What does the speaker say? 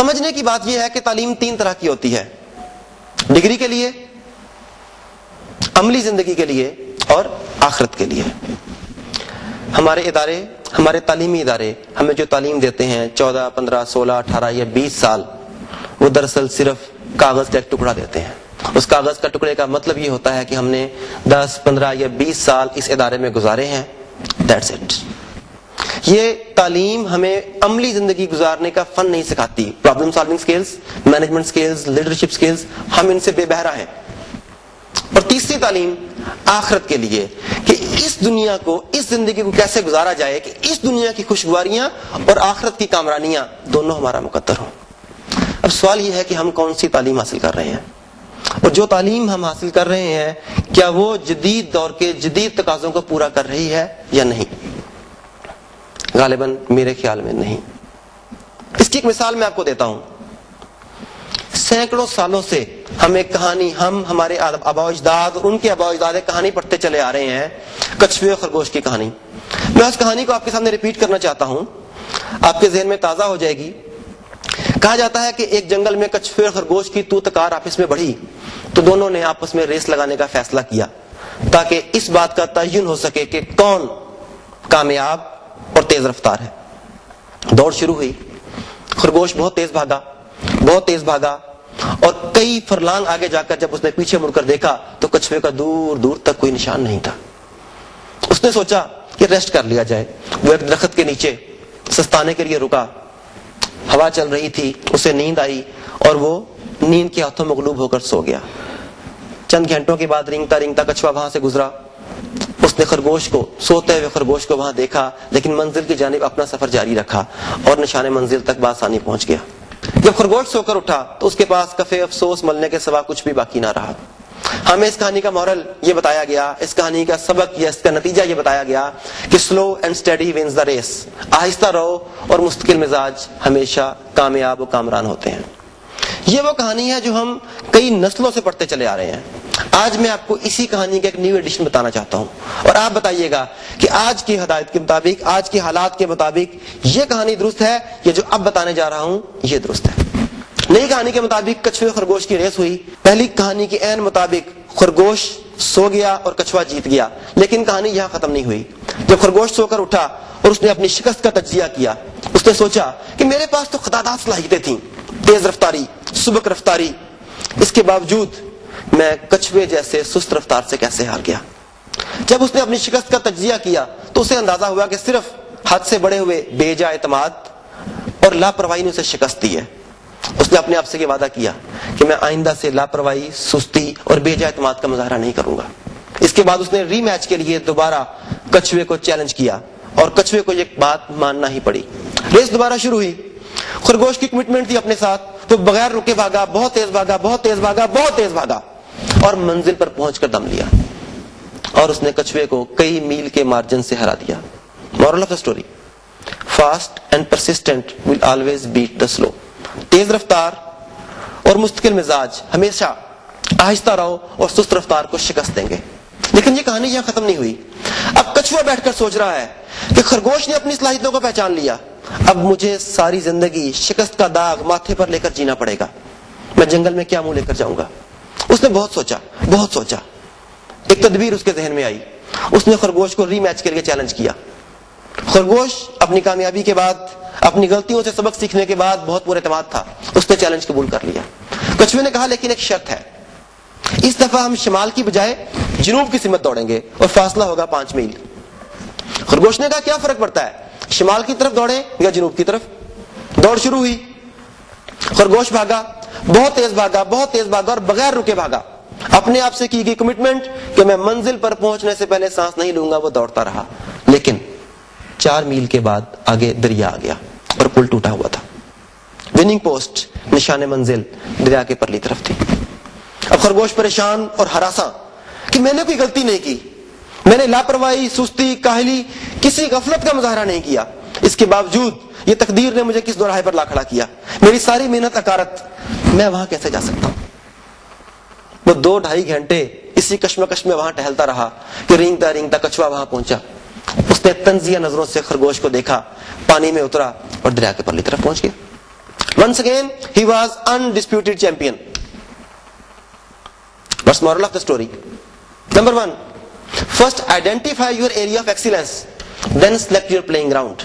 سمجھنے کی بات یہ ہے کہ تعلیم 3 طرح کی ہوتی ہے: ڈگری کے لیے، عملی زندگی کے لیے اور آخرت کے لیے. ہمارے ادارے، ہمارے تعلیمی ادارے ہمیں جو تعلیم دیتے ہیں 14 15 16 18 یا 20 سال، وہ دراصل صرف کاغذ کا ایک ٹکڑا دیتے ہیں. اس کاغذ کا ٹکڑے کا مطلب یہ ہوتا ہے کہ ہم نے 10 15 یا 20 سال اس ادارے میں گزارے ہیں. That's it. یہ تعلیم ہمیں عملی زندگی گزارنے کا فن نہیں سکھاتی. Problem solving skills, management skills, leadership skills, ہم ان سے بے بہرا ہیں. اور تیسری تعلیم آخرت کے لیے کہ اس دنیا کو، اس زندگی کو کیسے گزارا جائے کہ اس دنیا کی خوشگواریاں اور آخرت کی کامرانیاں دونوں ہمارا مقدر ہوں. اب سوال یہ ہے کہ ہم کون سی تعلیم حاصل کر رہے ہیں، اور جو تعلیم ہم حاصل کر رہے ہیں کیا وہ جدید دور کے جدید تقاضوں کو پورا کر رہی ہے یا نہیں؟ غالباً میرے خیال میں نہیں. اس کی ایک مثال میں آپ کو دیتا ہوں. سینکڑوں سالوں سے ہم ایک کہانی، ہم ہمارے آباء و اجداد اور ان کے آباء و اجداد ایک کہانی پڑھتے چلے آ رہے ہیں، کچھوے اور خرگوش کی کہانی. میں اس کہانی کو آپ کے سامنے ریپیٹ کرنا چاہتا ہوں، آپ کے ذہن میں تازہ ہو جائے گی. کہا جاتا ہے کہ ایک جنگل میں کچھوے اور خرگوش کی تو تکار آپس میں بڑھی تو دونوں نے آپس میں ریس لگانے کا فیصلہ کیا تاکہ اس بات کا تعین ہو سکے کہ کون کامیاب اور تیز رفتار ہے. دوڑ شروع ہوئی. خرگوش بہت تیز بھاگا اور کئی فرلانگ آگے جا کر جب اس نے پیچھے مڑ کر دیکھا تو کچھوے کا دور دور تک کوئی نشان نہیں تھا. اس نے سوچا کہ ریسٹ کر لیا جائے. وہ ایک درخت کے نیچے سستانے کے لیے رکا. ہوا چل رہی تھی، اسے نیند آئی اور وہ نیند کے ہاتھوں مغلوب ہو کر سو گیا. چند گھنٹوں کے بعد رینگتا کچھوا وہاں سے گزرا. اس نے سوتے ہوئے خرگوش کو وہاں دیکھا، لیکن منزل کی جانب اپنا سفر جاری رکھا اور نشان منزل تک بآسانی پہنچ گیا. جب خرگوش سو کر اٹھا تو اس کے پاس کفے افسوس ملنے کے سوا کچھ بھی باقی نہ رہا. ہمیں اس کہانی کا مورل یہ بتایا گیا، اس کہانی کا سبق یا اس کا نتیجہ یہ بتایا گیا کہ slow and steady wins the race. آہستہ رہو اور مستقل مزاج ہمیشہ کامیاب و کامران ہوتے ہیں. یہ وہ کہانی ہے جو ہم کئی نسلوں سے پڑھتے چلے آ رہے ہیں. آج میں آپ کو اسی کہانی کا ایک نیو ایڈیشن بتانا چاہتا ہوں، اور آپ بتائیے گا کہ آج کی ہدایت کے مطابق، آج کے حالات کے مطابق یہ کہانی درست ہے یا جو اب بتانے جا رہا ہوں یہ درست ہے. نئی کہانی کے مطابق کچھوے خرگوش کی ریس ہوئی. پہلی کہانی کے عین مطابق خرگوش سو گیا اور کچھوا جیت گیا، لیکن کہانی یہاں ختم نہیں ہوئی. جب خرگوش سو کر اٹھا اور اس نے اپنی شکست کا تجزیہ کیا، اس نے سوچا کہ میرے پاس تو خطادات صلاحیتیں تھیں، تیز رفتاری، سبک رفتاری، اس کے باوجود میں کچھوے جیسے سست رفتار سے کیسے ہار گیا. جب اس نے اپنی شکست کا تجزیہ کیا تو اسے اندازہ ہوا کہ صرف حد سے بڑے ہوئے بے جا اعتماد اور لاپرواہی نے اسے شکست دی ہے. اس نے اپنے آپ سے یہ وعدہ کیا کہ میں آئندہ سے لاپرواہی، سستی اور بے جا اعتماد کا مظاہرہ نہیں کروں گا. اس کے بعد اس نے ری میچ کے لیے دوبارہ کچھوے کو چیلنج کیا اور کچھوے کو یہ بات ماننا ہی پڑی. ریس دوبارہ شروع ہوئی. خرگوش کی کمٹمنٹ تھی اپنے ساتھ، تو بغیر رکے بھاگا، بہت تیز بھاگا اور منزل پر پہنچ کر دم لیا اور اس نے کچھوے کو کئی میل کے مارجن سے ہرا دیا. Moral of the story: fast and persistent will always beat the slow. تیز رفتار اور مستقل مزاج ہمیشہ آہستہ رہو اور سست رفتار کو شکست دیں گے. لیکن یہ کہانی یہاں ختم نہیں ہوئی. اب کچھوا بیٹھ کر سوچ رہا ہے کہ خرگوش نے اپنی صلاحیتوں کو پہچان لیا، اب مجھے ساری زندگی شکست کا داغ ماتھے پر لے کر جینا پڑے گا. میں جنگل میں کیا منہ لے کر جاؤں گا؟ اس نے بہت سوچا. ایک تدبیر اس کے ذہن میں آئی. اس نے خرگوش کو ری میچ کر کے چیلنج کیا. خرگوش اپنی کامیابی کے بعد، اپنی غلطیوں سے سبق سیکھنے کے بعد بہت پورا اعتماد تھا. اس نے چیلنج قبول کر لیا. کچھوے نے کہا لیکن ایک شرط ہے، اس دفعہ ہم شمال کی بجائے جنوب کی سمت دوڑیں گے اور فاصلہ ہوگا 5 میل. خرگوش نے کہا کیا فرق پڑتا ہے، شمال کی طرف دوڑیں یا جنوب کی طرف؟ دوڑ شروع ہوئی. خرگوش بھاگا، بہت تیز بھاگا اور بغیر رکے بھاگا. اپنے آپ سے کی گئی کمٹمنٹ کہ میں منزل پر پہنچنے سے پہلے سانس نہیں لوں گا، وہ دوڑتا رہا. لیکن 4 میل کے بعد آگے دریا آ گیا اور پل ٹوٹا ہوا تھا. وننگ پوسٹ، نشان منزل دریا کے پرلی طرف تھی. اب خرگوش پریشان اور ہراساں کہ میں نے کوئی غلطی نہیں کی، میں نے لاپرواہی، سستی، کاہلی، کسی غفلت کا مظاہرہ نہیں کیا. اس کے باوجود یہ تقدیر نے مجھے کس دوراہے پر لا کھڑا کیا، میری ساری محنت اکارت، میں وہاں کیسے جا سکتا ہوں؟ وہ 2-2.5 گھنٹے اسی کشمکش میں وہاں ٹہلتا رہا کہ رینگتا کچھوا وہاں پہنچا. اس نے تنزیہ نظروں سے خرگوش کو دیکھا، پانی میں اترا اور دریا کے پرلی طرف پہنچ گیا. Once again, he was undisputed champion. What's moral of the story? Number 1, first identify your area of excellence, then select your playing ground.